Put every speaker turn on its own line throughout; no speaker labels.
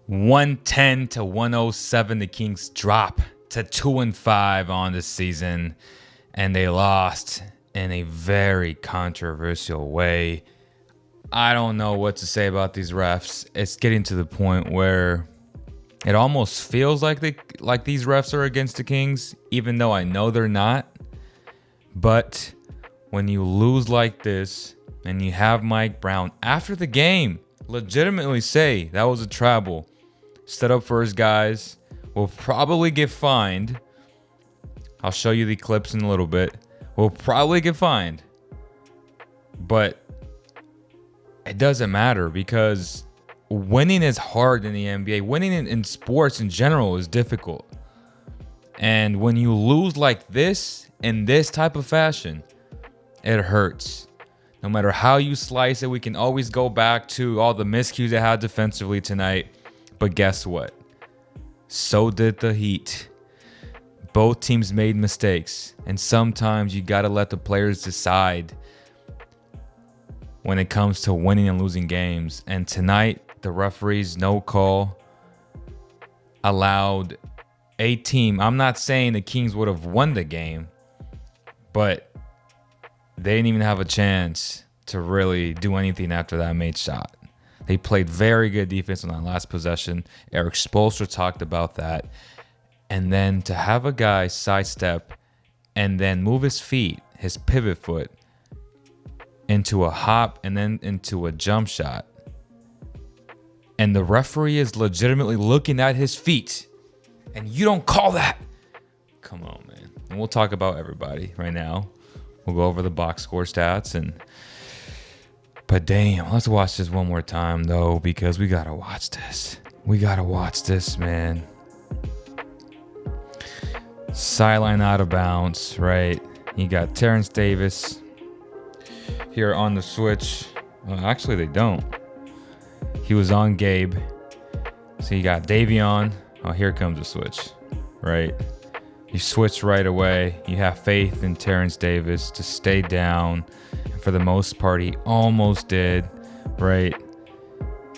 110 to 107. The Kings drop to 2-5 on the season, and they lost in a very controversial way. I don't know what to say about these refs. It's getting to the point where it almost feels like these refs are against the Kings, even though I know they're not. But when you lose like this and you have Mike Brown after the game legitimately say that was a travel, stood up for his guys, will probably get fined. I'll show you the clips in a little bit. Will probably get fined. But it doesn't matter because winning is hard in the NBA. Winning in sports in general is difficult. And when you lose like this, in this type of fashion, it hurts. No matter how you slice it, we can always go back to all the miscues they had defensively tonight. But guess what? So did the Heat. Both teams made mistakes. And sometimes you got to let the players decide when it comes to winning and losing games. And tonight, the referee's no call allowed a team. I'm not saying the Kings would have won the game, but they didn't even have a chance to really do anything after that made shot. They played very good defense on that last possession. Eric Spoelstra talked about that. And then to have a guy sidestep and then move his feet, his pivot foot, into a hop and then into a jump shot. And the referee is legitimately looking at his feet. And you don't call that. Come on, man. And we'll talk about everybody right now. We'll go over the box score stats. But damn, let's watch this one more time, though, because we got to watch this. We got to watch this, man. Sideline out of bounds, right? You got Terrence Davis here on the switch. Well, actually, they don't. He was on Gabe. So you got Davion. Oh, here comes the switch, right? You switch right away. You have faith in Terrence Davis to stay down. And for the most part, he almost did, right?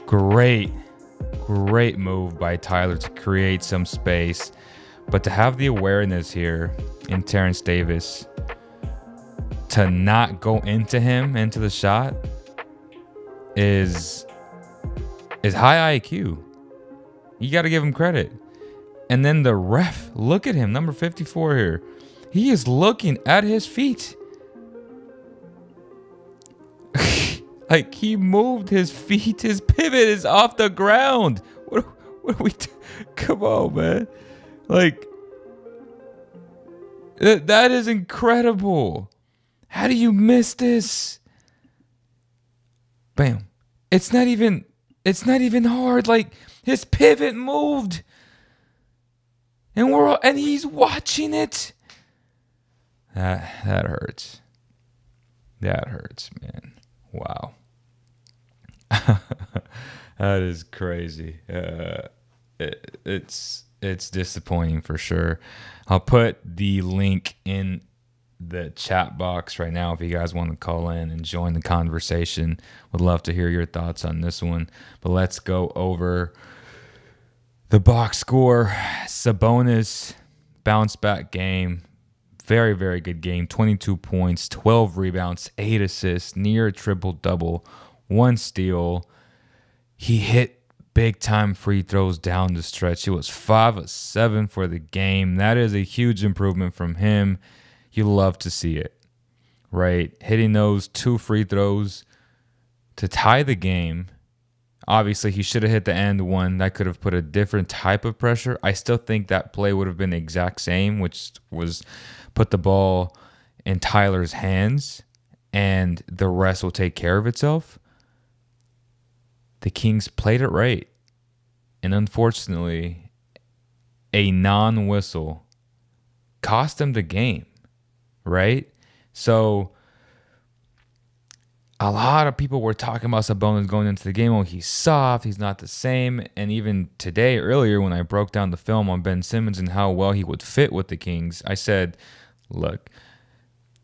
Great move by Tyler to create some space. But to have the awareness here in Terrence Davis to not go into him, into the shot, is high IQ. You got to give him credit. And then the ref, look at him, number 54 here. He is looking at his feet. Like he moved his feet. His pivot is off the ground. What are we Come on, man. Like, that is incredible. How do you miss this? Bam. It's not even hard. Like, his pivot moved. And he's watching it. That hurts. That hurts, man. Wow. That is crazy. It's disappointing for sure. I'll put the link in the chat box right now if you guys want to call in and join the conversation. Would love to hear your thoughts on this one. But let's go over the box score. Sabonis bounce back game. Very, very good game. 22 points, 12 rebounds, 8 assists, near triple-double, 1 steal. He hit big-time free throws down the stretch. He was 5 of 7 for the game. That is a huge improvement from him. You love to see it, right? Hitting those 2 free throws to tie the game. Obviously, he should have hit the end one. That could have put a different type of pressure. I still think that play would have been the exact same, which was put the ball in Tyler's hands and the rest will take care of itself. The Kings played it right. And unfortunately, a non-whistle cost them the game, right? So a lot of people were talking about Sabonis going into the game. Oh, he's soft. He's not the same. And even today, earlier, when I broke down the film on Ben Simmons and how well he would fit with the Kings, I said, look,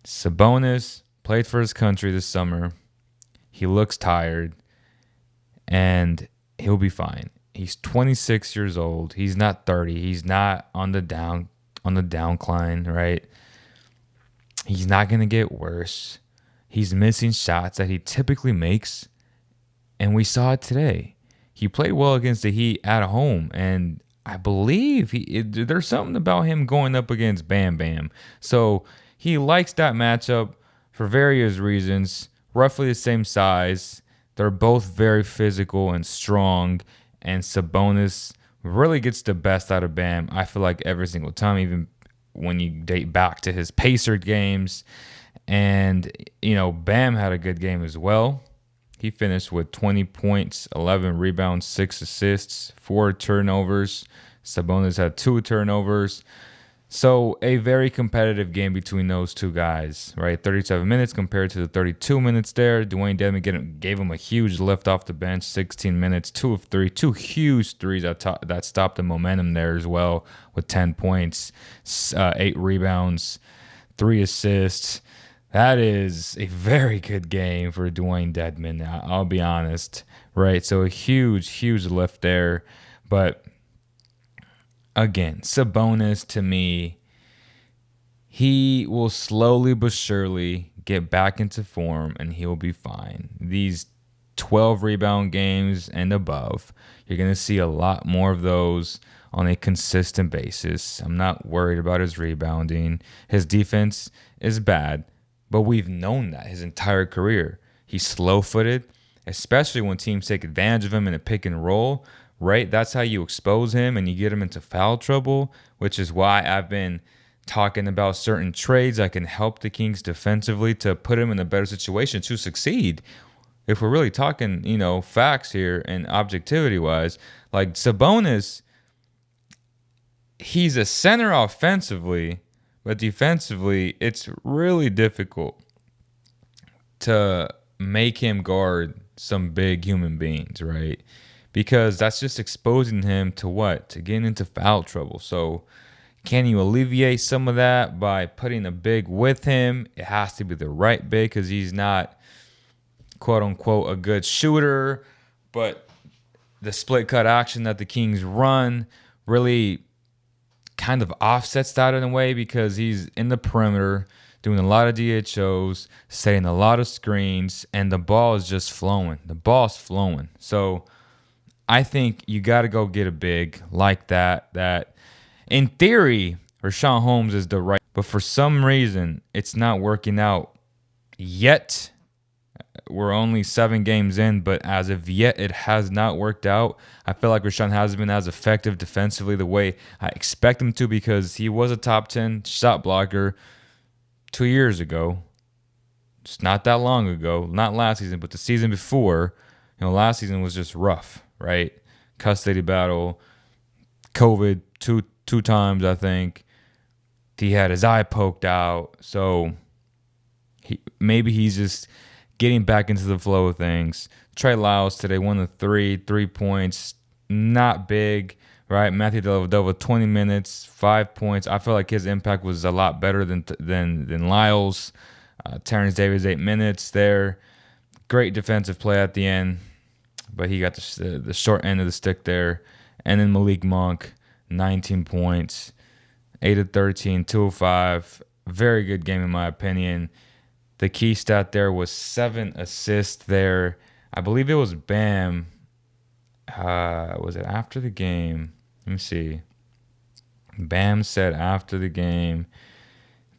Sabonis played for his country this summer. He looks tired, and he'll be fine. He's 26 years old. He's not 30. He's not on the downcline, right? He's not going to get worse. He's missing shots that he typically makes, and we saw it today. He played well against the Heat at home, and I believe there's something about him going up against Bam Bam. So he likes that matchup for various reasons. Roughly the same size. They're both very physical and strong, and Sabonis really gets the best out of Bam, I feel like, every single time, even when you date back to his Pacer games. And, Bam had a good game as well. He finished with 20 points, 11 rebounds, 6 assists, 4 turnovers. Sabonis had 2 turnovers. So a very competitive game between those two guys, right? 37 minutes compared to the 32 minutes there. Dwayne Dedmon gave him a huge lift off the bench, 16 minutes, 2 of 3, 2 huge threes that stopped the momentum there as well with 10 points, 8 rebounds, 3 assists. That is a very good game for Dwayne Dedmon, I'll be honest, right? So a huge lift there. But again, Sabonis, to me, he will slowly but surely get back into form and he'll be fine. These 12 rebound games and above, you're going to see a lot more of those on a consistent basis. I'm not worried about his rebounding. His defense is bad, but we've known that his entire career. He's slow-footed, especially when teams take advantage of him in a pick and roll, right? That's how you expose him and you get him into foul trouble, which is why I've been talking about certain trades that can help the Kings defensively to put him in a better situation to succeed. If we're really talking, facts here and objectivity-wise, like Sabonis, he's a center offensively, but defensively, it's really difficult to make him guard some big human beings, right? Because that's just exposing him to what? To getting into foul trouble. So can you alleviate some of that by putting a big with him? It has to be the right big because he's not, quote unquote, a good shooter. But the split cut action that the Kings run really kind of offsets that in a way because he's in the perimeter doing a lot of DHOs, setting a lot of screens, and the ball is just flowing. The ball's flowing. So I think you got to go get a big like that in theory, Richaun Holmes is the right, but for some reason, it's not working out yet. We're only 7 games in, but as of yet, it has not worked out. I feel like Richaun hasn't been as effective defensively the way I expect him to because he was a top 10 shot blocker 2 years ago. Just not that long ago. Not last season, but the season before. Last season was just rough, right? Custody battle, COVID, two times, I think. He had his eye poked out. So maybe he's just getting back into the flow of things. Trey Lyles today, 1 of 3 points. Not big, right? Matthew Dellavedova, 20 minutes, 5 points. I feel like his impact was a lot better than Lyles. Terrence Davis, 8 minutes there. Great defensive play at the end, but he got the short end of the stick there. And then Malik Monk, 19 points, 8 of 13, 2 of 5. Very good game in my opinion. The key stat there was 7 assists there. I believe it was Bam. Was it after the game? Let me see. Bam said after the game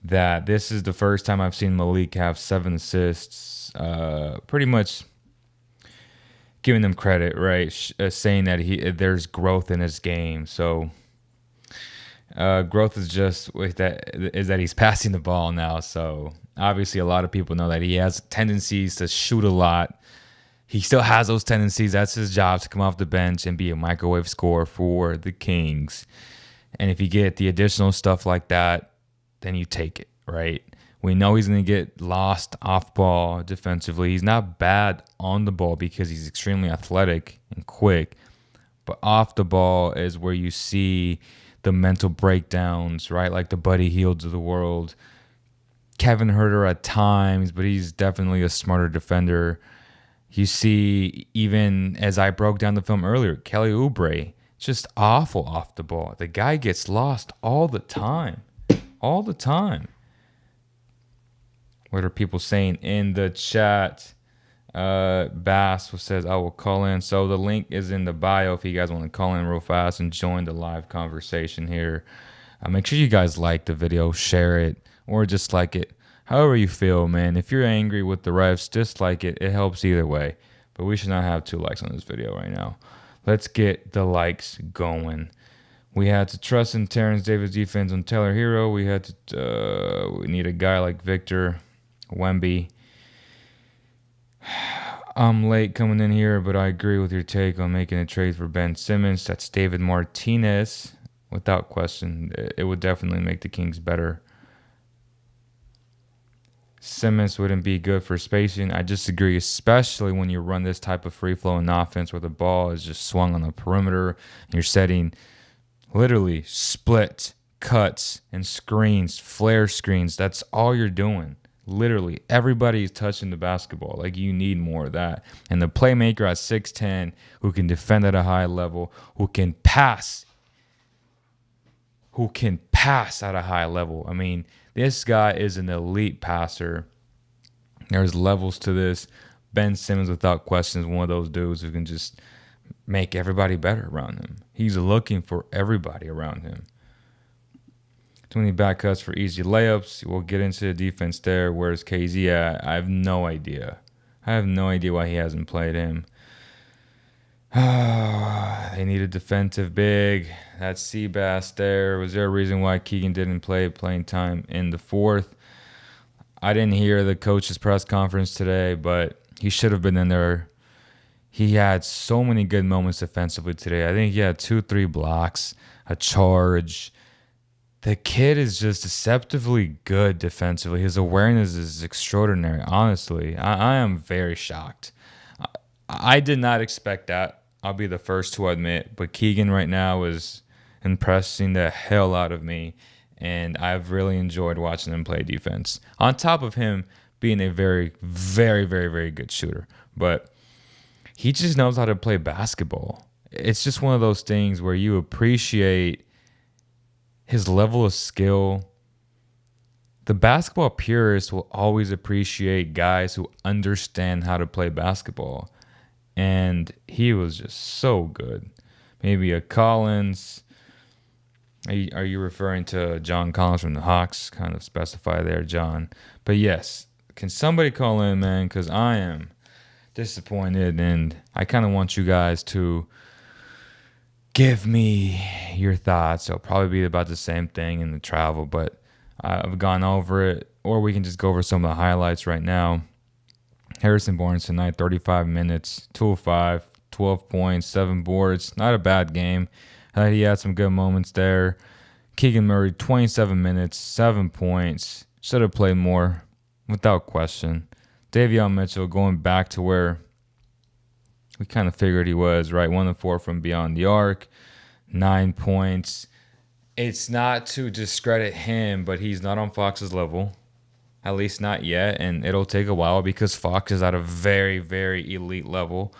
that this is the first time I've seen Malik have 7 assists. Pretty much giving them credit, right? Saying that there's growth in his game. So growth is just that he's passing the ball now. So obviously a lot of people know that he has tendencies to shoot a lot. He still has those tendencies. That's his job, to come off the bench and be a microwave scorer for the Kings. And if you get the additional stuff like that, then you take it, right? We know he's going to get lost off ball defensively. He's not bad on the ball because he's extremely athletic and quick. But off the ball is where you see the mental breakdowns, right? Like the Buddy Hields of the world. Kevin Herter at times, but he's definitely a smarter defender. You see, even as I broke down the film earlier, Kelly Oubre, just awful off the ball. The guy gets lost all the time. All the time. What are people saying in the chat? Bass says, I will call in. So the link is in the bio if you guys want to call in real fast and join the live conversation here. Make sure you guys like the video, share it, or dislike it. However you feel, man. If you're angry with the refs, dislike it. It helps either way. But we should not have 2 likes on this video right now. Let's get the likes going. We had to trust in Terrence Davis' defense on Tyler Herro. We had to. We need a guy like Victor Wemby. I'm late coming in here, but I agree with your take on making a trade for Ben Simmons. That's David Martinez. Without question, it would definitely make the Kings better. Simmons wouldn't be good for spacing. I disagree, especially when you run this type of free-flowing offense where the ball is just swung on the perimeter and you're setting literally split cuts and screens, flare screens. That's all you're doing. Literally, everybody is touching the basketball. Like, you need more of that. And the playmaker at 6'10", who can defend at a high level, who can pass at a high level. I mean, this guy is an elite passer. There's levels to this. Ben Simmons, without question, is one of those dudes who can just make everybody better around him. He's looking for everybody around him. Too many back cuts for easy layups. We'll get into the defense there. Where's KZ at? I have no idea. I have no idea why he hasn't played him. They need a defensive big. That's Seabass there. Was there a reason why Keegan didn't play playing time in the fourth? I didn't hear the coach's press conference today, but he should have been in there. He had so many good moments defensively today. I think he had 2-3 blocks, a charge. The kid is just deceptively good defensively. His awareness is extraordinary, honestly. I am very shocked. I did not expect that. I'll be the first to admit. But Keegan right now is impressing the hell out of me. And I've really enjoyed watching him play defense. On top of him being a very, very, very, very good shooter. But he just knows how to play basketball. It's just one of those things where you appreciate his level of skill. The basketball purists will always appreciate guys who understand how to play basketball. And he was just so good. Maybe a Collins. Are you referring to John Collins from the Hawks? Kind of specify there, John. But yes, can somebody call in, man? Because I am disappointed. And I kind of want you guys to give me your thoughts. It'll probably be about the same thing in the travel, but I've gone over it. Or we can just go over some of the highlights right now. Harrison Barnes tonight, 35 minutes, 2 of 5, 12 points, 7 boards. Not a bad game. He had some good moments there. Keegan Murray, 27 minutes, 7 points. Should have played more, without question. Davion Mitchell going back to where we kind of figured he was, right? 1 of 4 from beyond the arc, 9 points. It's not to discredit him, but he's not on Fox's level. At least not yet, and it'll take a while because Fox is at a very, very elite level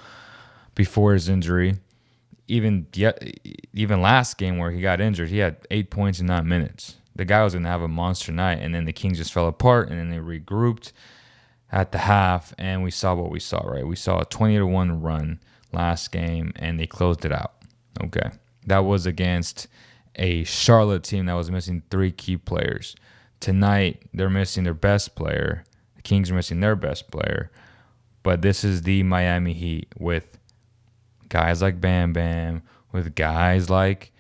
before his injury. Even last game where he got injured, he had 8 points in 9 minutes. The guy was going to have a monster night, and then the Kings just fell apart, and then they regrouped at the half, and we saw what we saw, right? We saw a 20-1 run last game, and they closed it out. Okay. That was against a Charlotte team that was missing 3 key players. Tonight, they're missing their best player. The Kings are missing their best player. But this is the Miami Heat with guys like Bam Bam, with guys like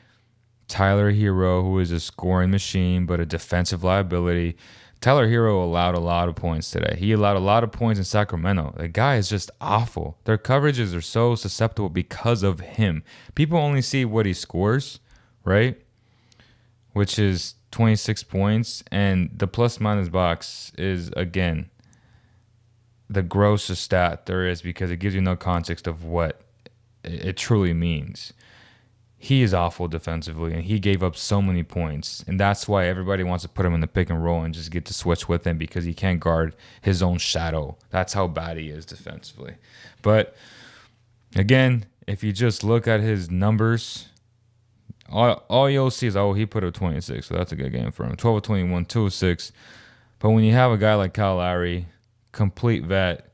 Tyler Herro, who is a scoring machine but a defensive liability. Tyler Herro allowed a lot of points today. He allowed a lot of points in Sacramento. The guy is just awful. Their coverages are so susceptible because of him. People only see what he scores, right? Which is 26 points, and the plus-minus box is, again, the grossest stat there is because it gives you no context of what it truly means. he is awful defensively, and he gave up so many points. And that's why everybody wants to put him in the pick and roll and just get to switch with him because he can't guard his own shadow. That's how bad he is defensively. But again, if you just look at his numbers, all you'll see is, oh, he put up 26, so that's a good game for him. 12 of 21, 2 of 6. But when you have a guy like Kyle Lowry, complete vet,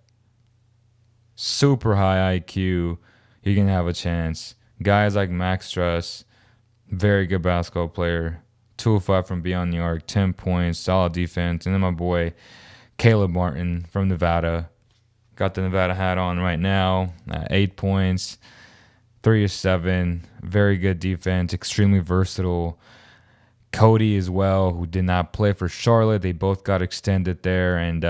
super high IQ, you're going to have a chance. Guys like Max Struss, very good basketball player, 2 of 5 from beyond the arc, 10 points, solid defense. And then my boy Caleb Martin from Nevada, got the Nevada hat on right now, 8 points, 3 of 7, very good defense, extremely versatile. Cody as well, who did not play for Charlotte. They both got extended there, and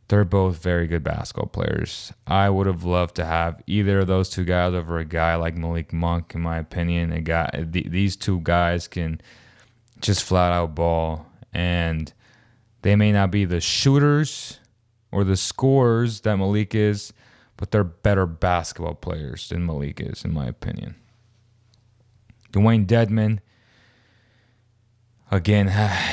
they're both very good basketball players. I would have loved to have either of those two guys over a guy like Malik Monk, in my opinion. These two guys can just flat out ball, and they may not be the shooters or the scorers that Malik is, but they're better basketball players than Malik is, in my opinion. Dwayne Dedman, again,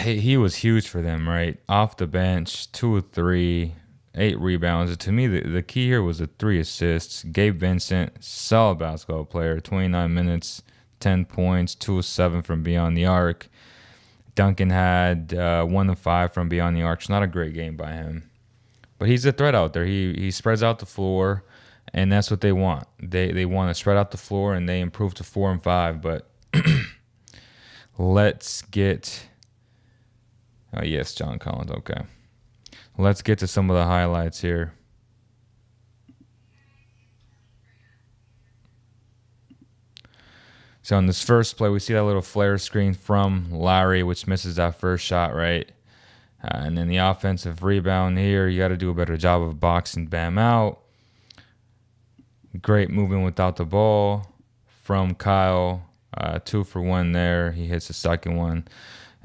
he was huge for them, right? Off the bench, 2 of 3, 8 rebounds. To me, the key here was the 3 assists. Gabe Vincent, solid basketball player, 29 minutes, 10 points, 2 of 7 from beyond the arc. Duncan had 1 of 5 from beyond the arc. It's not a great game by him. But he's a threat out there. He spreads out the floor, and that's what they want. They want to spread out the floor, and they improve to 4 and 5. But let's get... Oh, yes, John Collins. Okay. Let's get to some of the highlights here. So in this first play, we see that little flare screen from Lowry, which misses that first shot, right? And then the offensive rebound here, you got to do a better job of boxing Bam out. Great movement without the ball from Kyle. 2 for 1 there. He hits the second one.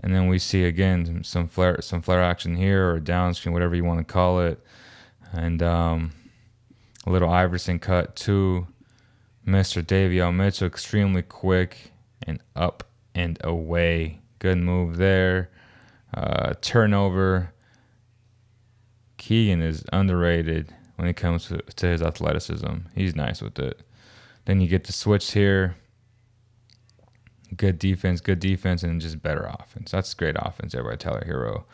And then we see, again, some flare action here, or down screen, whatever you want to call it. And a little Iverson cut to Mr. Davion Mitchell, extremely quick and up and away. Good move there. Turnover. Keegan is underrated when it comes to his athleticism. He's nice with it. Then you get the switch here. Good defense, and just better offense. That's great offense there by Tyler Herro.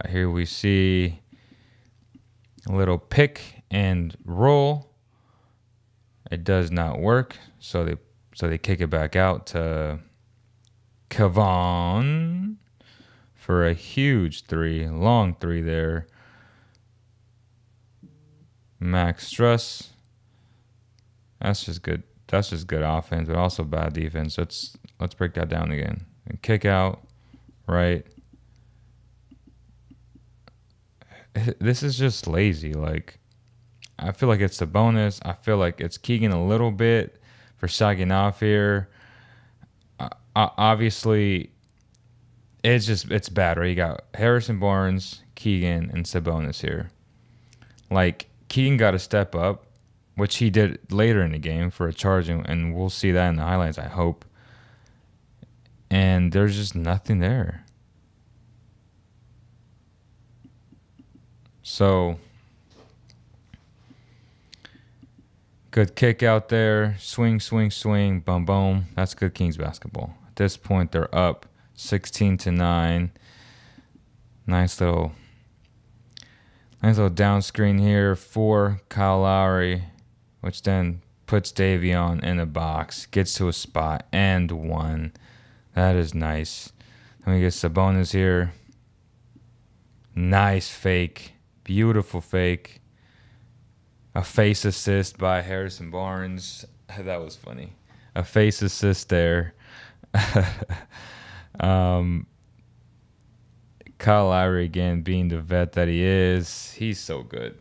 Here we see a little pick and roll. It does not work, so they kick it back out to Kevon for a huge 3, long 3 there. Max Struss. That's just good. That's just good offense, but also bad defense. Let's break that down again. And kick out, right? This is just lazy. Like, I feel like it's Sabonis. I feel like it's Keegan a little bit for sagging off here. Obviously, it's bad, right? You got Harrison Barnes, Keegan, and Sabonis here. Like, Keegan got to step up, which he did later in the game for a charge, and we'll see that in the highlights, I hope. And there's just nothing there. So, good kick out there. Swing, boom, boom. That's good Kings basketball. At this point, they're up 16-9. Nice little down screen here for Kyle Lowry, which then puts Davion in a box, gets to a spot, and 1. That is nice. Then we get Sabonis here. Nice fake. Beautiful fake. A face assist by Harrison Barnes. That was funny. A face assist there. Kyle Lowry, again, being the vet that he is, he's so good.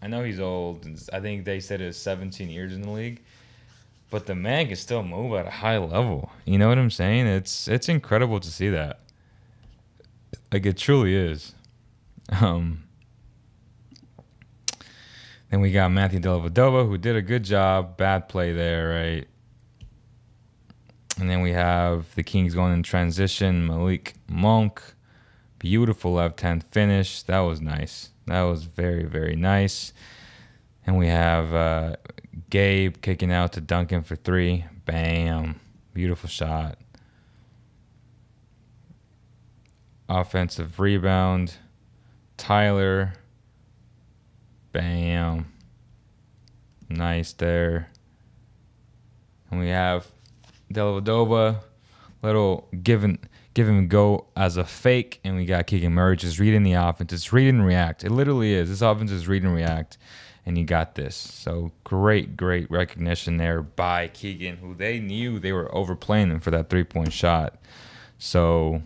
I know he's old. I think they said it's 17 years in the league. But the man can still move at a high level. You know what I'm saying? It's incredible to see that. Like, it truly is. Then we got Matthew Dellavedova, who did a good job. Bad play there, right? And then we have the Kings going in transition. Malik Monk. Beautiful left-hand finish. That was nice. That was very, very nice. And we have Gabe kicking out to Duncan for 3. Bam. Beautiful shot. Offensive rebound. Tyler. Bam. Nice there. And we have Dellavedova. Little give and go as a fake. And we got Keegan Murray just reading the offense. It's read and react. It literally is. This offense is read and react. And you got this. So great recognition there by Keegan, who they knew they were overplaying him for that 3-point shot. So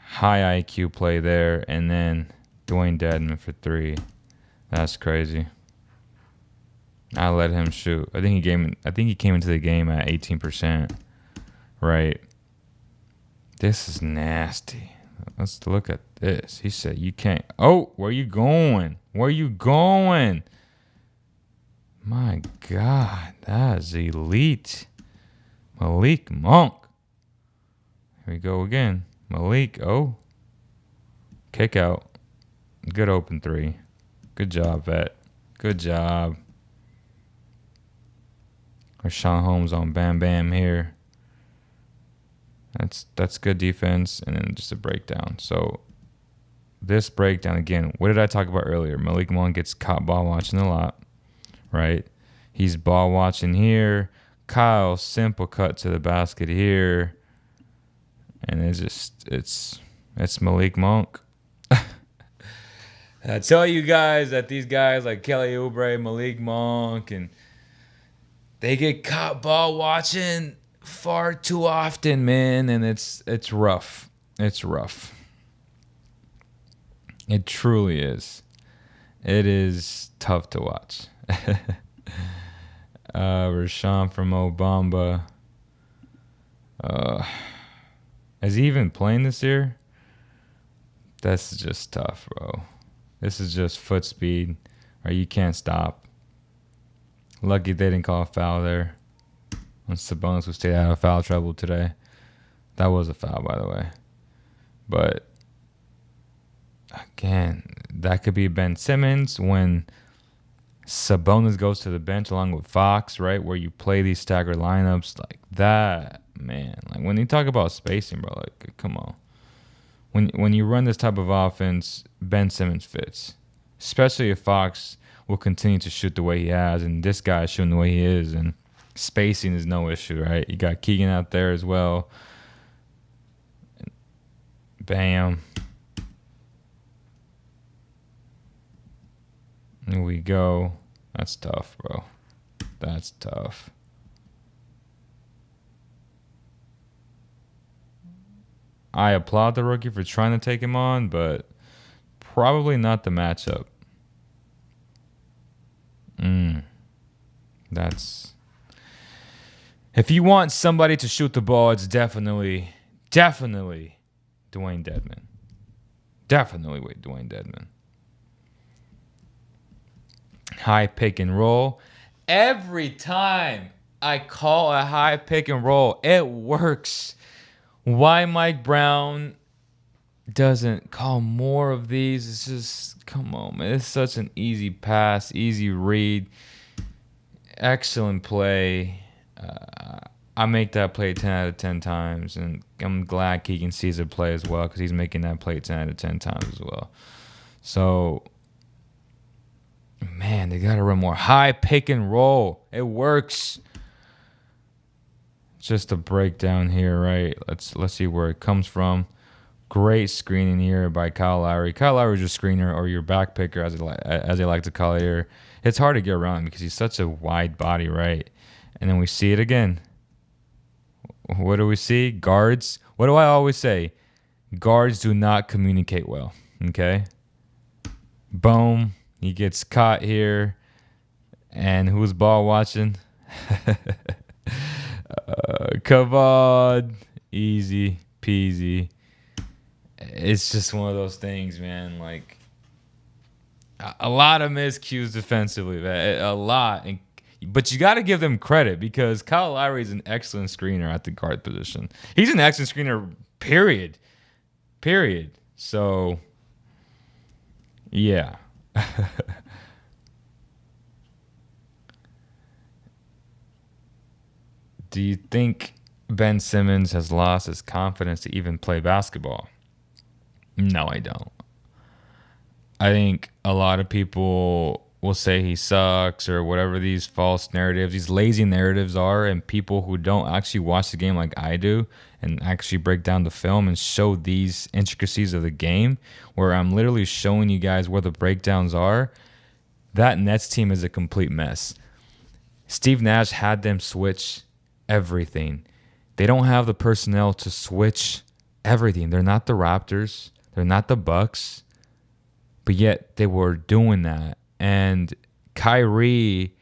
high IQ play there. And then Dwayne Dedman for 3. That's crazy. I let him shoot. I think he came into the game at 18%. Right. This is nasty. Let's look at this. He said you can't. Oh, where you going? Where you going? My God, that is elite. Malik Monk. Here we go again. Malik. Oh. Kick out. Good open 3. Good job, vet. Good job. Rashawn Holmes on Bam Bam here. That's good defense, and then just a breakdown. So this breakdown again. What did I talk about earlier? Malik Monk gets caught ball watching a lot, right? He's ball watching here. Kyle simple cut to the basket here, and it's Malik Monk. I tell you guys that these guys like Kelly Oubre, Malik Monk, and they get caught ball watching far too often, man, and it's rough. It's rough. It truly is. It is tough to watch. Rashawn from Obamba. Is he even playing this year? That's just tough, bro. This is just foot speed, or you can't stop. Lucky they didn't call a foul there. On Sabonis, who stayed out of foul trouble today. That was a foul, by the way. But, again, that could be Ben Simmons when Sabonis goes to the bench along with Fox, right? Where you play these staggered lineups like that, man. Like, when you talk about spacing, bro, like, come on. When you run this type of offense, Ben Simmons fits. Especially if Fox will continue to shoot the way he has, and this guy is shooting the way he is, and spacing is no issue, right? You got Keegan out there as well. Bam. Here we go. That's tough, bro. That's tough. I applaud the rookie for trying to take him on, but probably not the matchup. That's... If you want somebody to shoot the ball, it's definitely Dwayne Dedman. Definitely Dwayne Dedman. High pick and roll. Every time I call a high pick and roll, it works. Why Mike Brown doesn't call more of these? It's just, come on, man. It's such an easy pass, easy read. Excellent play. I make that play 10 out of 10 times, and I'm glad Keegan sees it play as well because he's making that play 10 out of 10 times as well. So, man, they got to run more high pick and roll. It works. Just a breakdown here, right? Let's see where it comes from. Great screening here by Kyle Lowry. Kyle Lowry is your screener or your back picker, as they like to call it here. It's hard to get around him because he's such a wide body, right? And then we see it again. What do we see? Guards. What do I always say? Guards do not communicate well, okay? Boom. He gets caught here. And who's ball watching? Kavod. Easy peasy. It's just one of those things, man. Like, a lot of miscues defensively, man. A lot. And But you got to give them credit because Kyle Lowry is an excellent screener at the guard position. He's an excellent screener, period. Period. So, yeah. Do you think Ben Simmons has lost his confidence to even play basketball? No, I don't. I think a lot of people will say he sucks or whatever these false narratives, these lazy narratives are, and people who don't actually watch the game like I do and actually break down the film and show these intricacies of the game where I'm literally showing you guys where the breakdowns are. That Nets team is a complete mess. Steve Nash had them switch everything. They don't have the personnel to switch everything. They're not the Raptors. They're not the Bucks. But yet they were doing that. And Kyrie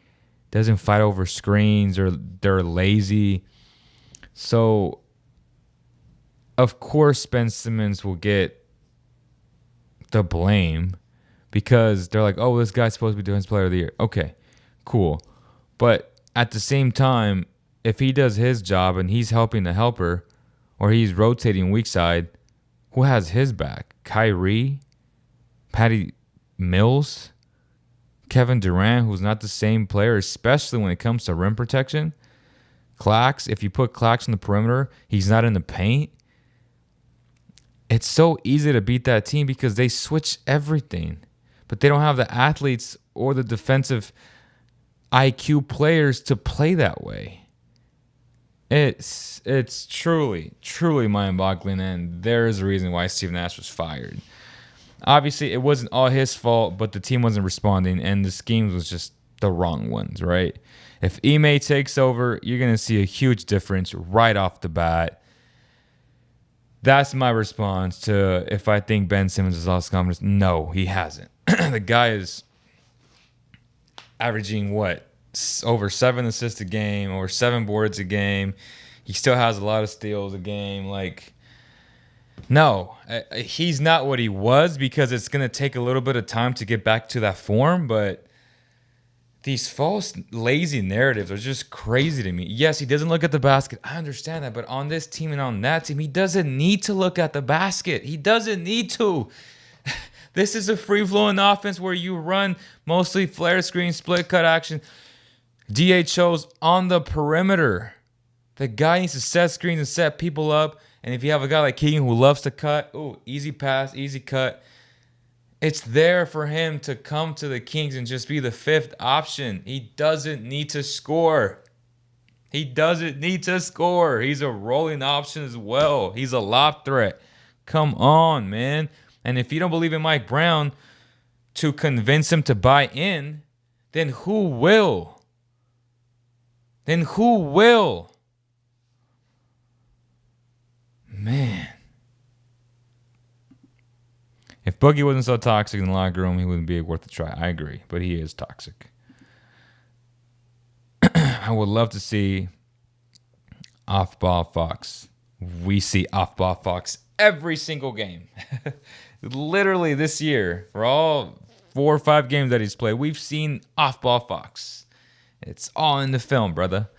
doesn't fight over screens or they're lazy. So, of course, Ben Simmons will get the blame because they're like, oh, this guy's supposed to be Defensive Player of the Year. Okay, cool. But at the same time, if he does his job and he's helping the helper or he's rotating weak side, who has his back? Kyrie? Patty Mills? Kevin Durant, who's not the same player, especially when it comes to rim protection? Clax, if you put Clax on the perimeter, he's not in the paint. It's so easy to beat that team because they switch everything. But they don't have the athletes or the defensive IQ players to play that way. It's truly mind-boggling, and there is a reason why Steve Nash was fired. Obviously, it wasn't all his fault, but the team wasn't responding, and the schemes was just the wrong ones, right? If Ime takes over, you're going to see a huge difference right off the bat. That's my response to if I think Ben Simmons has lost confidence. No, he hasn't. The guy is averaging what? Over 7 assists a game, over 7 boards a game. He still has a lot of steals a game. Like, no, he's not what he was because it's going to take a little bit of time to get back to that form. But these false, lazy narratives are just crazy to me. Yes, he doesn't look at the basket. I understand that. But on this team and on that team, he doesn't need to look at the basket. He doesn't need to. This is a free-flowing offense where you run mostly flare screen, split cut action. DHOs on the perimeter. The guy needs to set screens and set people up. And if you have a guy like Keegan who loves to cut, easy pass, easy cut. It's there for him to come to the Kings and just be the 5th option. He doesn't need to score. He's a rolling option as well. He's a lob threat. Come on, man. And if you don't believe in Mike Brown to convince him to buy in, then who will? Man. If Boogie wasn't so toxic in the locker room, he wouldn't be worth a try. I agree, but he is toxic. I would love to see off-ball Fox. We see off-ball Fox every single game. Literally this year, for all 4 or 5 games that he's played, we've seen off-ball Fox. It's all in the film, brother.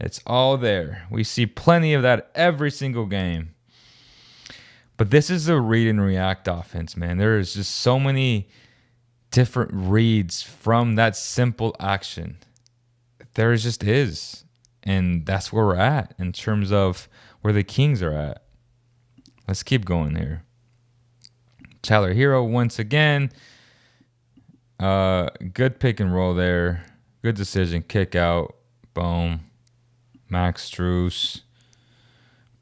It's all there. We see plenty of that every single game. But this is a read and react offense, man. There is just so many different reads from that simple action. There just is. And that's where we're at in terms of where the Kings are at. Let's keep going here. Tyler Herro once again. Good pick and roll there. Good decision. Kick out. Boom. Max Strus.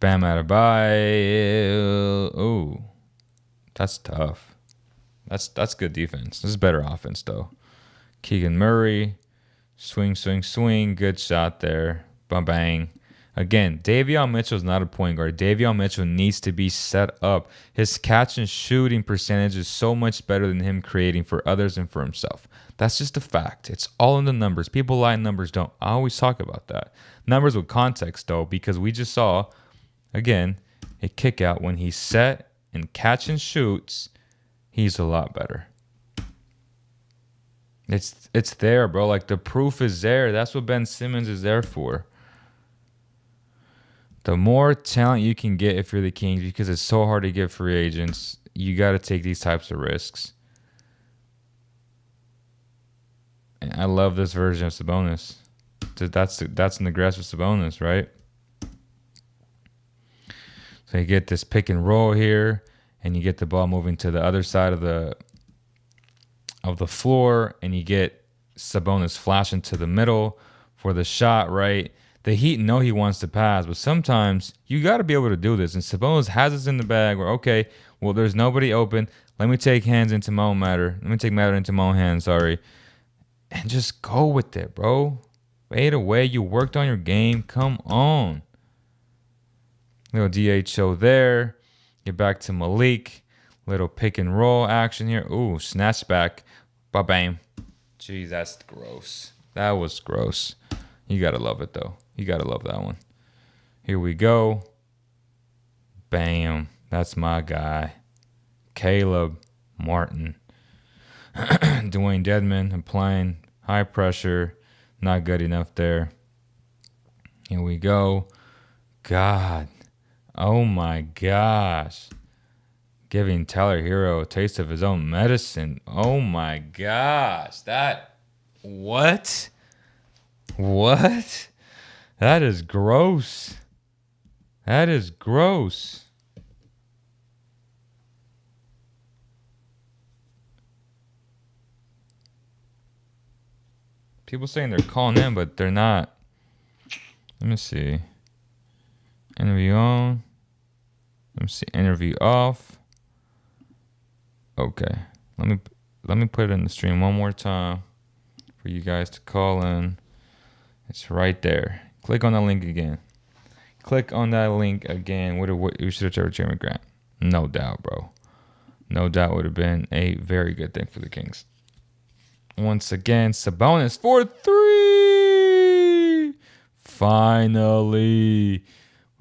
Bam Adebayo. Oh, that's tough. That's good defense. This is better offense, though. Keegan Murray. Swing. Good shot there. Bang. Again, Davion Mitchell's not a point guard. Davion Mitchell needs to be set up. His catch and shooting percentage is so much better than him creating for others and for himself. That's just a fact. It's all in the numbers. People lie and numbers don't. I always talk about that. Numbers with context, though, because we just saw, again, a kick out. When he's set and catch and shoots, he's a lot better. It's there, bro. Like the proof is there. That's what Ben Simmons is there for. The more talent you can get if you're the Kings, because it's so hard to get free agents, you got to take these types of risks. And I love this version of Sabonis. That's an aggressive Sabonis, right? So you get this pick and roll here, and you get the ball moving to the other side of the floor, and you get Sabonis flashing to the middle for the shot, right? The Heat know he wants to pass, but sometimes you got to be able to do this. And Sabonis has this in the bag where, okay, well, there's nobody open. Let me take hands into my own matter. Let me take matter into my own hands, sorry. And just go with it, bro. Fade away. You worked on your game. Come on. Little DHO there. Get back to Malik. Little pick and roll action here. Ooh, snatch back. Ba-bam. Jeez, that's gross. That was gross. You got to love it, though. You got to love that one. Here we go. Bam. That's my guy. Caleb Martin. Dwayne Dedman applying high pressure. Not good enough there. Here we go. God. Oh, my gosh. Giving Tyler Herro a taste of his own medicine. Oh, my gosh. What? What? That is gross. That is gross. People saying they're calling in, but they're not. Let me see. Interview on. Let me see. Interview off. Okay. Let me put it in the stream one more time for you guys to call in. It's right there. Click on that link again. Click on that link again. What you should have charged Jeremy Grant. No doubt, bro. No doubt would have been a very good thing for the Kings. Once again, Sabonis for 3. Finally.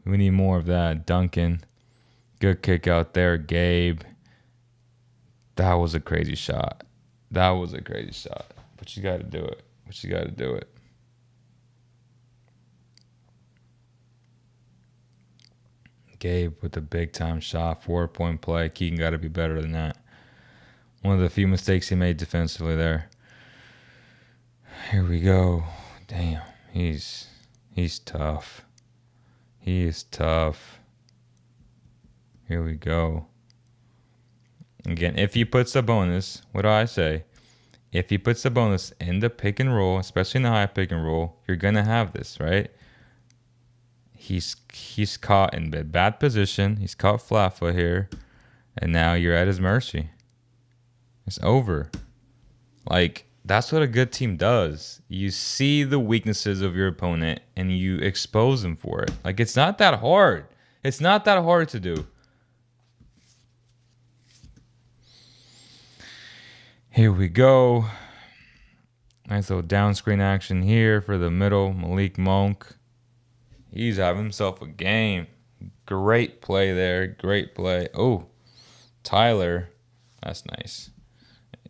We need more of that. Duncan. Good kick out there, Gabe. That was a crazy shot. But you got to do it. Gabe with a big-time shot. 4-point play. Keegan got to be better than that. One of the few mistakes he made defensively there. Here we go. Damn. He's tough. He is tough. Here we go. Again, if you put Sabonis, what do I say? If you put Sabonis in the pick and roll, especially in the high pick and roll, you're going to have this, right? He's caught in a bad position. He's caught flat foot here. And now you're at his mercy. It's over. Like, that's what a good team does. You see the weaknesses of your opponent and you expose them for it. Like, it's not that hard. It's not that hard to do. Here we go. Nice little down screen action here for the middle. Malik Monk. He's having himself a game. Great play there. Great play. Oh, Tyler. That's nice.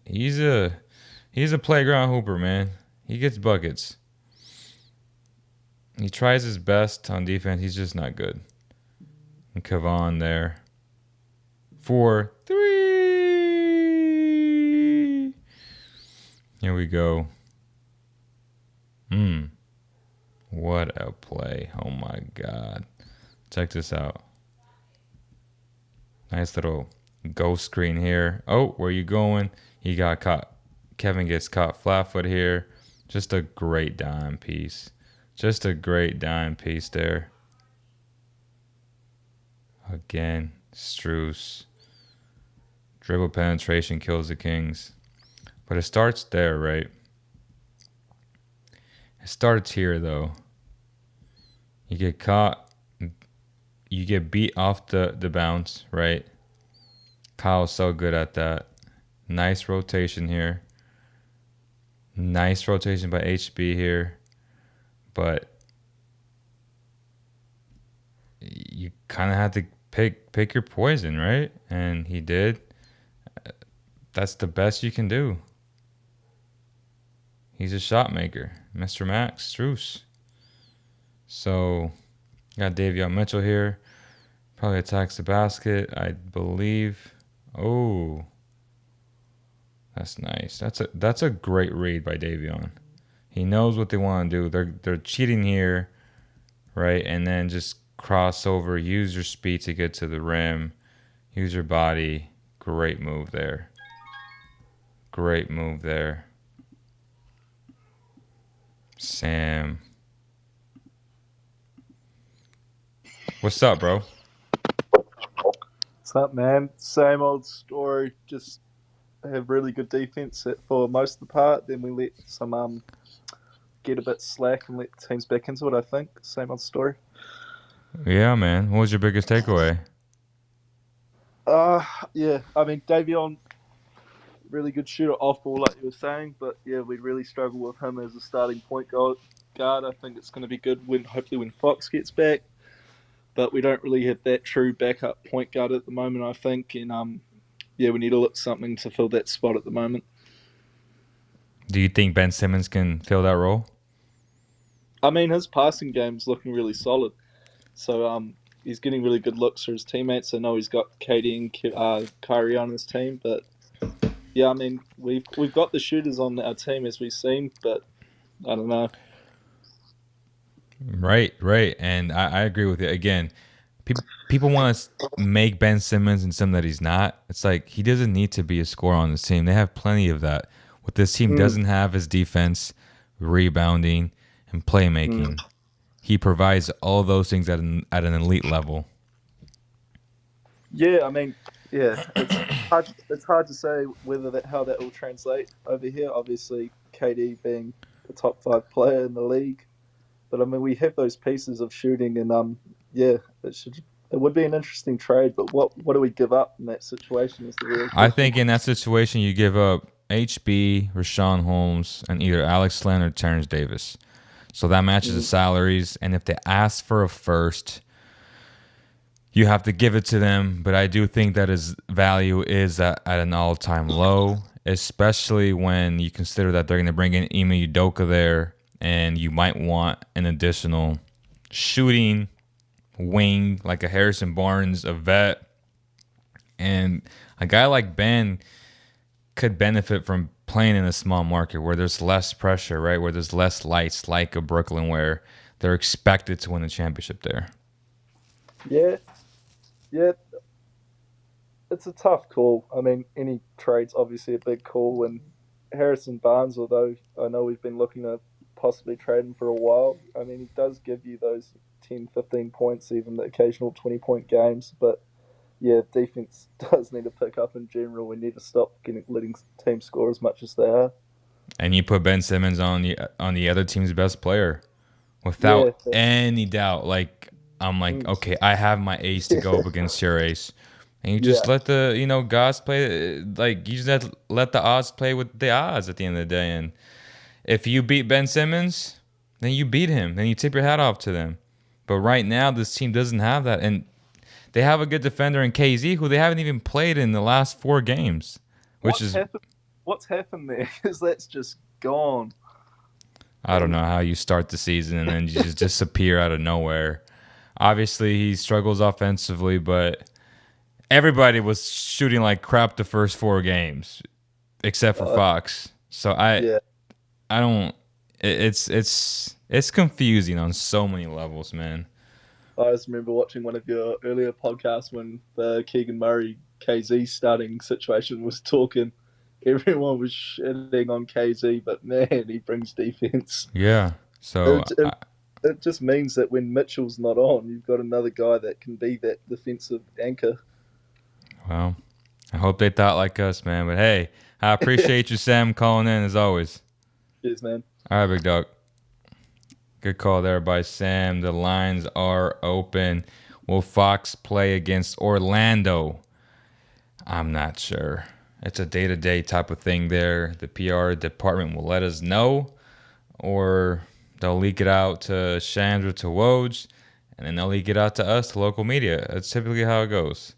He's a playground hooper, man. He gets buckets. He tries his best on defense. He's just not good. And Kevon there. 4, 3. Here we go. What a play. Oh, my God. Check this out. Nice little ghost screen here. Oh, where you going? He got caught. Kevin gets caught flat foot here. Just a great dime piece. There. Again, Strus. Dribble penetration kills the Kings. But it starts there, right? It starts here, though. You get caught. You get beat off the bounce, right? Kyle's so good at that. Nice rotation here. Nice rotation by HB here. But you kind of have to pick your poison, right? And he did. That's the best you can do. He's a shot maker, Mr. Max Strus. So, got Davion Mitchell here. Probably attacks the basket, I believe. Oh, that's nice. That's a great read by Davion. He knows what they want to do. They're cheating here, right? And then just cross over, use your speed to get to the rim, use your body. Great move there. Great move there. Sam. What's up, bro?
What's up, man? Same old story. Just have really good defense for most of the part. Then we let some get a bit slack and let teams back into it. I think same old story.
Yeah, man. What was your biggest takeaway?
Yeah. I mean, Davion, really good shooter off ball, like you were saying. But yeah, we really struggle with him as a starting point guard. I think it's going to be good hopefully when Fox gets back. But we don't really have that true backup point guard at the moment. I think, and yeah, we need to look something to fill that spot at the moment.
Do you think Ben Simmons can fill that role?
I mean, his passing game's looking really solid. So he's getting really good looks for his teammates. I know he's got Katie and Kyrie on his team, but yeah, I mean we've got the shooters on our team as we've seen, but I don't know.
Right, and I agree with you. Again, people want to make Ben Simmons and something that he's not. It's like he doesn't need to be a scorer on this team. They have plenty of that. What this team doesn't have is defense, rebounding, and playmaking. He provides all those things at an elite level.
Yeah, I mean, yeah, it's hard to say how that will translate over here. Obviously, KD being the top 5 player in the league, but I mean we have those pieces of shooting, and yeah, it would be an interesting trade. But what do we give up in that situation is the real question.
I think in that situation you give up HB, Rashawn Holmes, and either Alex Len or Terrence Davis. So that matches the salaries, and if they ask for a first, you have to give it to them. But I do think that his value is at an all-time low, especially when you consider that they're going to bring in Ime Udoka there, and you might want an additional shooting wing like a Harrison Barnes, a vet, and a guy like Ben could benefit from playing in a small market where there's less pressure, right? Where there's less lights, like a Brooklyn, where they're expected to win the championship there.
Yeah, yeah, it's a tough call. I mean, any trade's obviously a big call, and Harrison Barnes, although I know we've been looking at possibly trading for a while, I mean, he does give you those 10, 15 points, even the occasional 20-point games, but yeah, defense does need to pick up in general. We need to stop letting teams score as much as they are.
And you put Ben Simmons on the other team's best player
Yeah,
without any doubt. Like I'm like, okay, I have my ace to go up against your ace. And you just let the gods play. Like you just let the odds play with the odds at the end of the day. And if you beat Ben Simmons, then you beat him. Then you tip your hat off to them. But right now, this team doesn't have that, and they have a good defender in KZ who they haven't even played in the last 4 games.
What's happened there? Because that's just gone.
I don't know how you start the season and then you just disappear out of nowhere. Obviously, he struggles offensively, but everybody was shooting like crap the first 4 games, except for Fox. So I don't. It's confusing on so many levels, man.
I just remember watching one of your earlier podcasts when the Keegan Murray KZ starting situation was talking. Everyone was shitting on KZ, but man, he brings defense.
Yeah. So
it just means that when Mitchell's not on, you've got another guy that can be that defensive anchor.
Well, I hope they thought like us, man. But hey, I appreciate you, Sam, calling in as always.
Cheers, man.
All right, big dog. Good call there by Sam. The lines are open. Will Fox play against Orlando? I'm not sure. It's a day-to-day type of thing there. The PR department will let us know, or they'll leak it out to Chandra, to Woj, and then they'll leak it out to us, to local media. That's typically how it goes.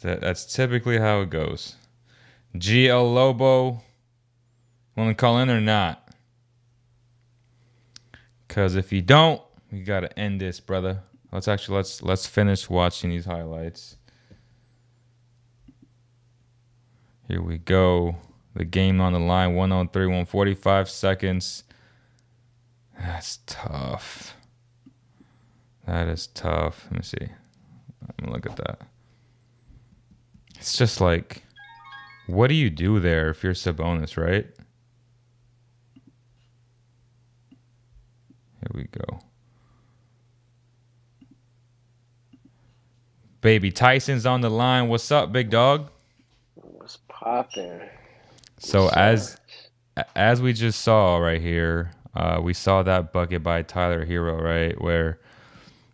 That's typically how it goes. GL Lobo, Want to call in or not? Because if you don't, we gotta end this, brother. Let's finish watching these highlights. Here we go. The game on the line, 103, 145 seconds. That's tough. That is tough. Let me see. Let me look at that. It's just like, what do you do there if you're Sabonis, right? Here we go. Baby Tyson's on the line. What's up, big dog?
What's popping?
So as we just saw right here, we saw that bucket by Tyler Herro, right? Where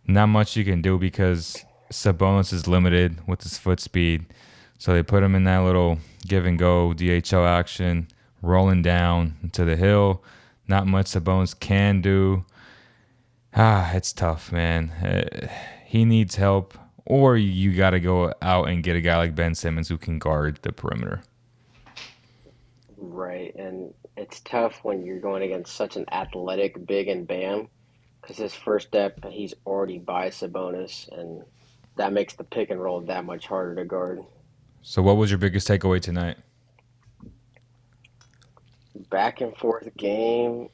not much you can do because Sabonis is limited with his foot speed. So they put him in that little give and go DHL action, rolling down to the hill. Not much Sabonis can do. It's tough, man. He needs help, or you got to go out and get a guy like Ben Simmons who can guard the perimeter.
Right, and it's tough when you're going against such an athletic big and Bam, because his first step, he's already by Sabonis, and that makes the pick and roll that much harder to guard.
So what was your biggest takeaway tonight?
Back and forth game.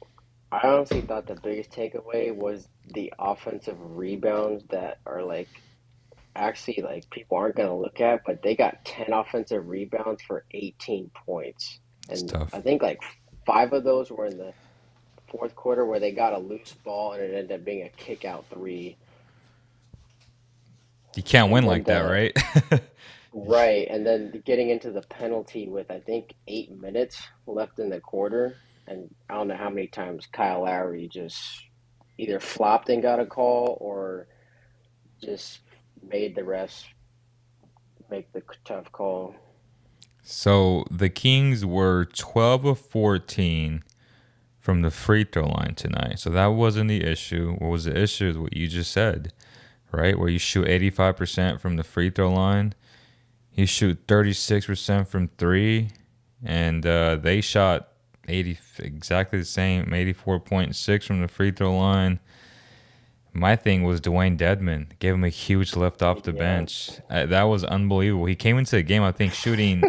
I honestly thought the biggest takeaway was the offensive rebounds that are actually people aren't going to look at, but they got 10 offensive rebounds for 18 points.
It's
And
tough.
I think 5 of those were in the fourth quarter where they got a loose ball and it ended up being a kick out three.
You can't win
And
like that, right?
right, and then getting into the penalty with I think 8 minutes left in the quarter, and I don't know how many times Kyle Lowry just either flopped and got a call or just made the refs make the tough call.
So the Kings were 12 of 14 from the free throw line tonight. So that wasn't the issue. What was the issue is what you just said, right? Where you shoot 85% from the free throw line. You shoot 36% from three. And they shot exactly the same, 84.6 from the free throw line. My thing was Dwayne Dedman. Gave him a huge lift off the bench. That was unbelievable. He came into the game, I think, shooting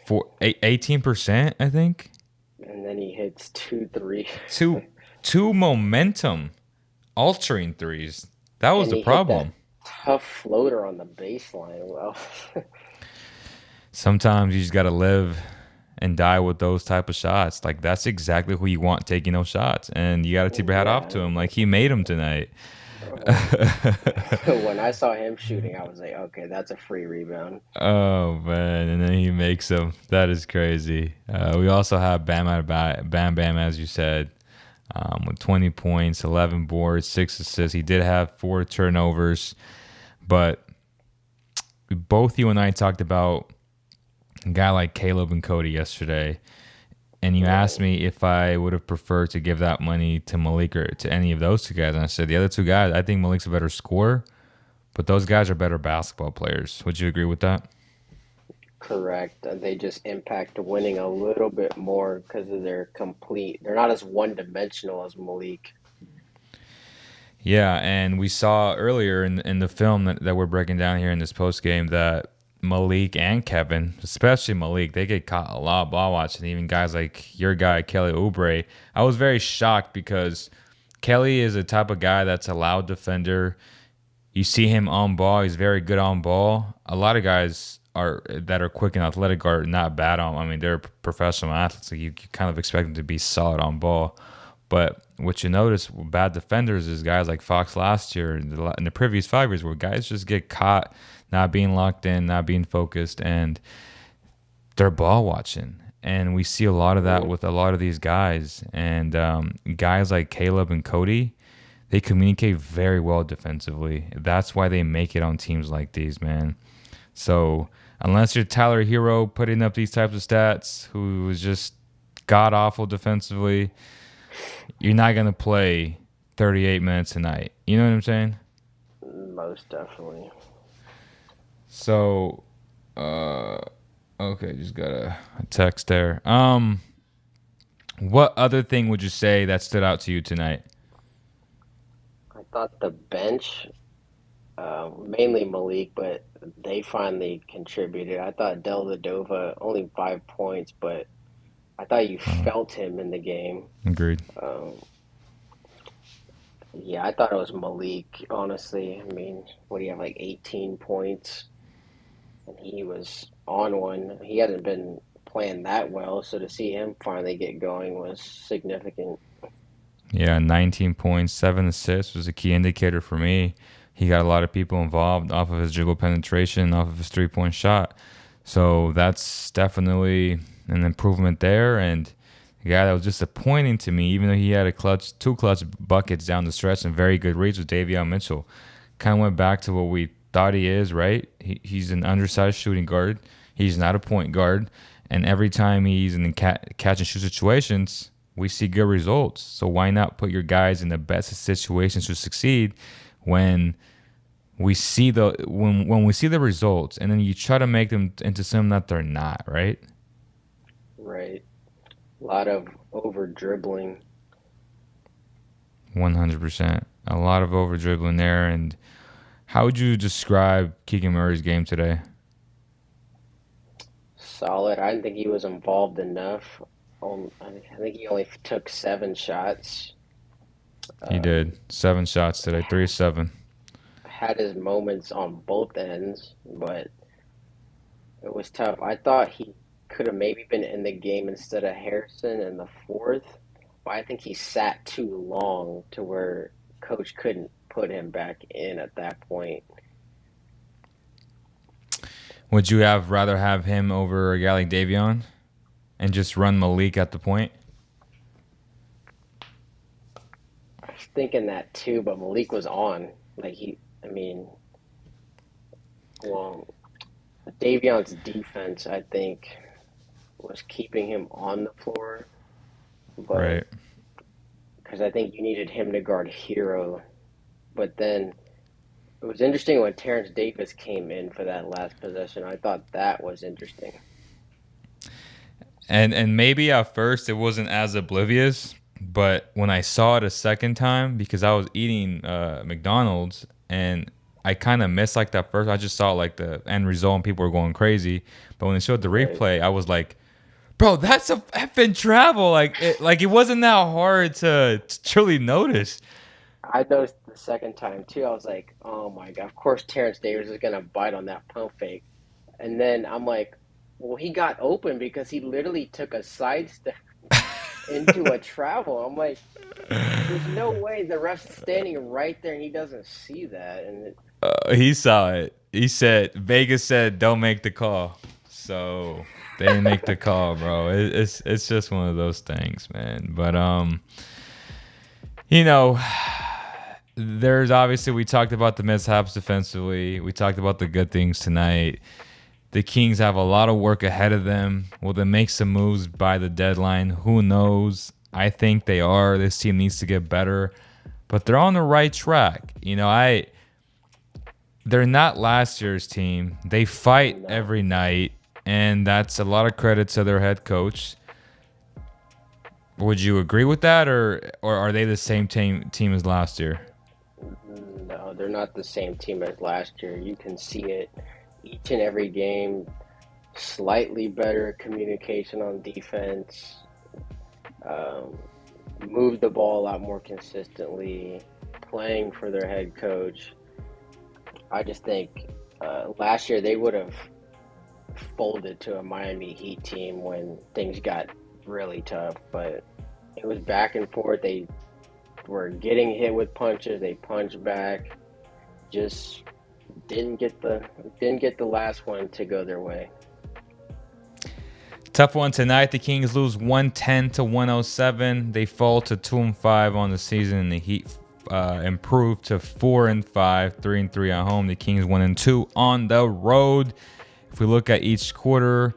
18%, I think.
And then he hits 2 3.
Two momentum altering threes. That was
And
the
he hit
problem.
that tough floater on the baseline. Well,
Sometimes you just got to live and die with those type of shots. Like, that's exactly who you want taking those shots. And you got to tip your hat off to him. Like, he made them tonight.
when I saw him shooting, I was like, okay, that's a free rebound.
Oh, man. And then he makes them. That is crazy. We also have Bam, as you said, with 20 points, 11 boards, 6 assists. He did have 4 turnovers. But both you and I talked about a guy like Caleb and Cody yesterday, and you asked me if I would have preferred to give that money to Malik or to any of those two guys. And I said, the other two guys, I think Malik's a better scorer, but those guys are better basketball players. Would you agree with that?
Correct. They just impact winning a little bit more because of their complete. They're not as one-dimensional as Malik.
Yeah, and we saw earlier in the film that we're breaking down here in this post game that Malik and Kevin, especially Malik, they get caught a lot ball watching. Even guys like your guy Kelly Oubre. I was very shocked because Kelly is a type of guy that's a loud defender. You see him on ball; he's very good on ball. A lot of guys that are quick and athletic are not bad on. I mean, they're professional athletes. So you kind of expect them to be solid on ball. But what you notice with bad defenders is guys like Fox last year in the previous 5 years where guys just get caught not being locked in, not being focused, and they're ball watching. And we see a lot of that with a lot of these guys. And guys like Caleb and Cody, they communicate very well defensively. That's why they make it on teams like these, man. So unless you're Tyler Herro putting up these types of stats, who is just god-awful defensively, you're not going to play 38 minutes tonight. You know what I'm saying?
Most definitely.
So, okay, just got a text there. What other thing would you say that stood out to you tonight?
I thought the bench, mainly Malik, but they finally contributed. I thought Dellavedova only 5 points, but I thought you felt him in the game.
Agreed.
Um, yeah, I thought it was Malik, honestly. I mean, what do you have, like 18 points? And he was on one. He hasn't been playing that well, so to see him finally get going was significant.
Yeah, 19 points, 7 assists was a key indicator for me. He got a lot of people involved off of his dribble penetration, off of his three-point shot. So that's definitely an improvement there. And the guy that was disappointing to me, even though he had two clutch buckets down the stretch and very good reads, was Davion Mitchell. Kind of went back to what we thought he is, right? He's an undersized shooting guard. He's not a point guard. And every time he's in the catch and shoot situations, we see good results. So why not put your guys in the best situations to succeed when we see when we see the results, and then you try to make them into something that they're not, right?
Right. A lot of over dribbling.
100%. A lot of over dribbling there. And how would you describe Keegan Murray's game today?
Solid. I didn't think he was involved enough. I think he only took 7 shots.
He did 7 shots today, 3 of 7.
Had his moments on both ends, but it was tough. I thought he could have maybe been in the game instead of Harrison in the fourth, but I think he sat too long to where coach couldn't put him back in at that point.
Would you rather have him over a guy like Davion and just run Malik at the point?
I was thinking that too, but Malik was on. Well, Davion's defense, I think, was keeping him on the floor, but
Right.
because I think you needed him to guard Herro. But then it was interesting when Terrence Davis came in for that last possession. I thought that was interesting.
And maybe at first it wasn't as oblivious, but when I saw it a second time, because I was eating McDonald's and I kind of missed like that first. I just saw like the end result and people were going crazy. But when they showed the replay, I was like, bro, that's a effing travel. Like it wasn't that hard to truly notice.
I noticed the second time too. I was like, oh my God, of course Terrence Davis is going to bite on that pump fake. And then I'm like, well, he got open because he literally took a sidestep into a travel. I'm like, there's no way the ref's standing right there and he doesn't see that. And
He saw it. Vegas said, don't make the call. So they didn't make the call, bro. It's just one of those things, man. But, there's obviously, we talked about the mishaps defensively. We talked about the good things tonight. The Kings have a lot of work ahead of them. Will they make some moves by the deadline? Who knows? I think they are. This team needs to get better, but they're on the right track. They're not last year's team. They fight every night, and that's a lot of credit to their head coach. Would you agree with that, or are they the same team as last year?
no, they're not the same team as last year. You can see it each and every game. Slightly better communication on defense. Move the ball a lot more consistently. Playing for their head coach. I just think last year they would have folded to a Miami Heat team when things got really tough, but it was back and forth. They were getting hit with punches. They punched back. Just didn't get the last one to go their way.
Tough one tonight. The Kings lose 110-107. They fall to 2-5 on the season. The Heat improve to 4-5, 3-3 at home. The Kings 1-2 on the road. If we look at each quarter,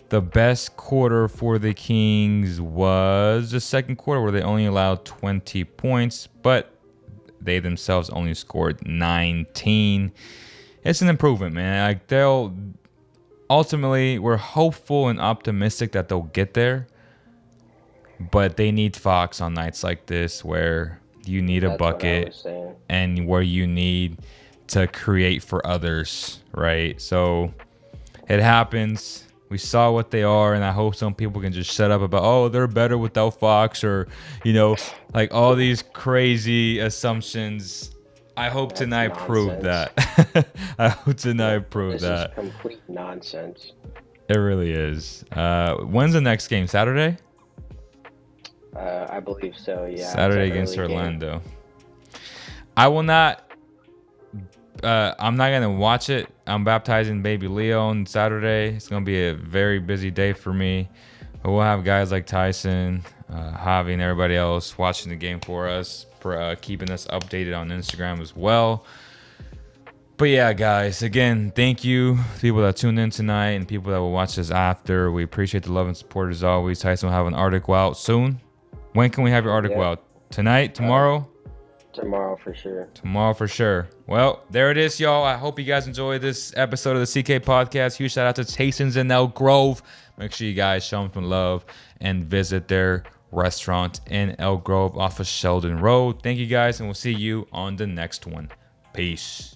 the best quarter for the Kings was the second quarter, where they only allowed 20 points, but they themselves only scored 19. It's an improvement, man. Like, they'll ultimately, we're hopeful and optimistic that they'll get there. but they need Fox on nights like this where you need a
That's what I
bucket
was saying.
and where you need to create for others, right? So it happens. We saw what they are, and I hope some people can just shut up about, oh, they're better without Fox, or, like all these crazy assumptions. I hope
That's
tonight proved
nonsense.
that. I hope tonight proved
This
that.
is complete nonsense.
It really is. When's the next game? Saturday?
I believe so, yeah.
Saturday
It's an
against
early game.
Orlando. I will not. I'm not gonna watch it. I'm baptizing baby Leo on Saturday. It's gonna be a very busy day for me. But we'll have guys like Tyson, Javi, and everybody else watching the game for us, for keeping us updated on Instagram as well. But yeah, guys, again, thank you to people that tuned in tonight and people that will watch this after. We appreciate the love and support as always. Tyson will have an article out soon. When can we have your article out? Tonight? Tomorrow?
Tomorrow for sure.
Tomorrow for sure. Well, there it is, y'all. I hope you guys enjoyed this episode of the CK Podcast. Huge shout out to Tastings in Elk Grove. Make sure you guys show them some love and visit their restaurant in Elk Grove off of Sheldon Road. Thank you guys, and we'll see you on the next one. Peace.